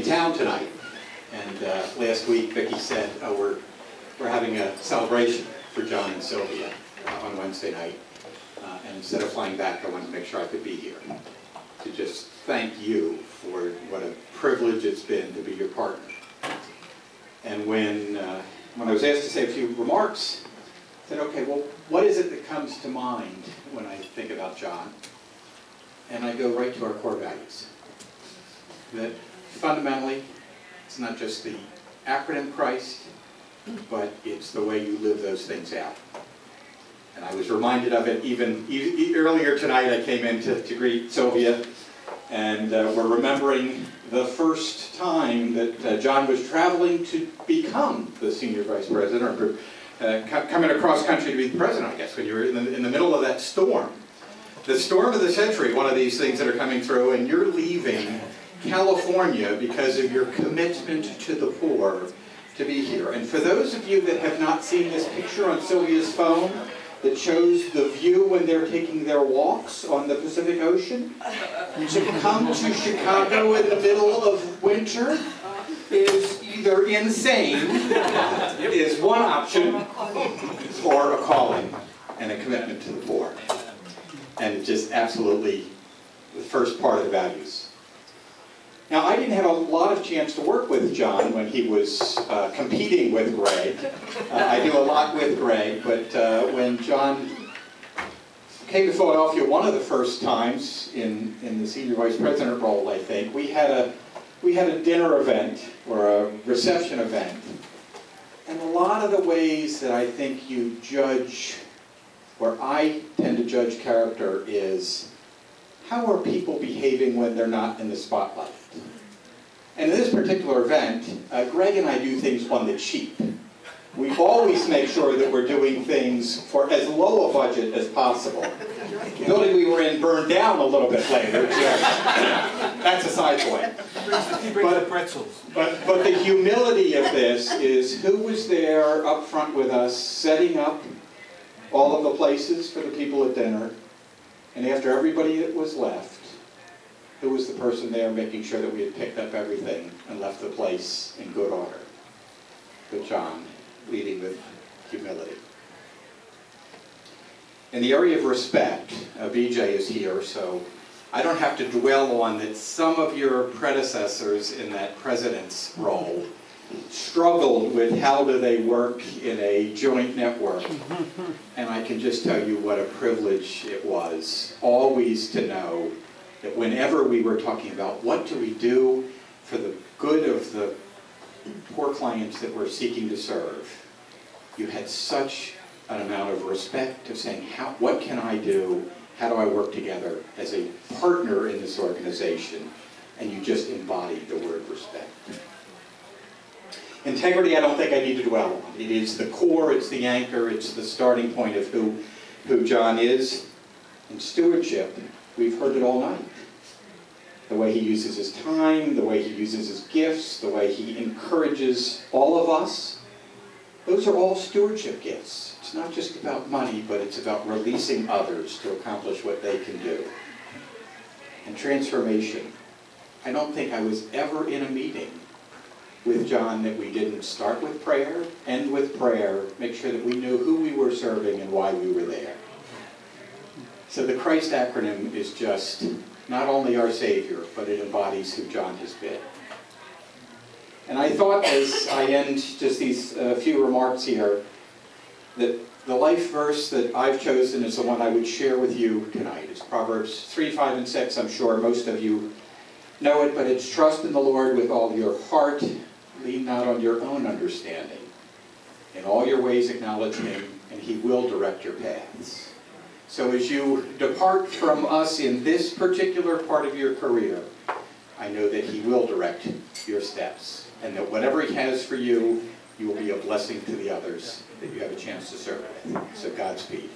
town tonight. And last week, Vicki said, oh, we're having a celebration for John and Sylvia on Wednesday night. And instead of flying back, I wanted to make sure I could be here to just thank you for what a privilege it's been to be your partner. And when I was asked to say a few remarks, I said, okay, well, what is it that comes to mind when I think about John? And I go right to our core values. That fundamentally, it's not just the acronym Christ, but it's the way you live those things out. And I was reminded of it even earlier tonight. I came in to greet Sylvia, and we're remembering the first time that John was traveling to become the senior vice president, or coming across country to be the president, I guess, when you were in the middle of that storm. The storm of the century, one of these things that are coming through, and you're leaving California because of your commitment to the poor to be here. And for those of you that have not seen this picture on Sylvia's phone that shows the view when they're taking their walks on the Pacific Ocean, to come to Chicago in the middle of winter is either insane, is one option, or a calling and a commitment to the poor. And just absolutely the first part of the values. Now, I didn't have a lot of chance to work with John when he was competing with Greg. I do a lot with Greg, but when John came to Philadelphia one of the first times in the senior vice president role, I think, we had a dinner event, or a reception event. And a lot of the ways that I think you judge, where I tend to judge character, is how are people behaving when they're not in the spotlight? And in this particular event, Greg and I do things on the cheap. We always make sure that we're doing things for as low a budget as possible. The building we were in burned down a little bit later. That's a side point. He brings the pretzels. But the humility of this is who was there up front with us, setting up all of the places for the people at dinner, and after everybody that was left, who was the person there making sure that we had picked up everything and left the place in good order? But John, leading with humility. In the area of respect, BJ is here, so I don't have to dwell on that some of your predecessors in that president's role struggled with how do they work in a joint network. And I can just tell you what a privilege it was always to know that whenever we were talking about what do we do for the good of the poor clients that we're seeking to serve, you had such an amount of respect of saying, what can I do? How do I work together as a partner in this organization? And you just embodied the word respect. Integrity, I don't think I need to dwell on. It is the core, it's the anchor, it's the starting point of who John is. And stewardship, we've heard it all night. The way he uses his time, the way he uses his gifts, the way he encourages all of us. Those are all stewardship gifts. It's not just about money, but it's about releasing others to accomplish what they can do. And transformation. I don't think I was ever in a meeting with John that we didn't start with prayer, end with prayer, make sure that we knew who we were serving and why we were there. So the Christ acronym is just not only our Savior, but it embodies who John has been. And I thought, as I end just these few remarks here, that the life verse that I've chosen is the one I would share with you tonight. It's Proverbs 3, 5, and 6. I'm sure most of you know it, but it's trust in the Lord with all your heart. Lean not on your own understanding. In all your ways acknowledge Him, and He will direct your paths. So as you depart from us in this particular part of your career, I know that He will direct your steps, and that whatever He has for you, you will be a blessing to the others that you have a chance to serve with. So Godspeed.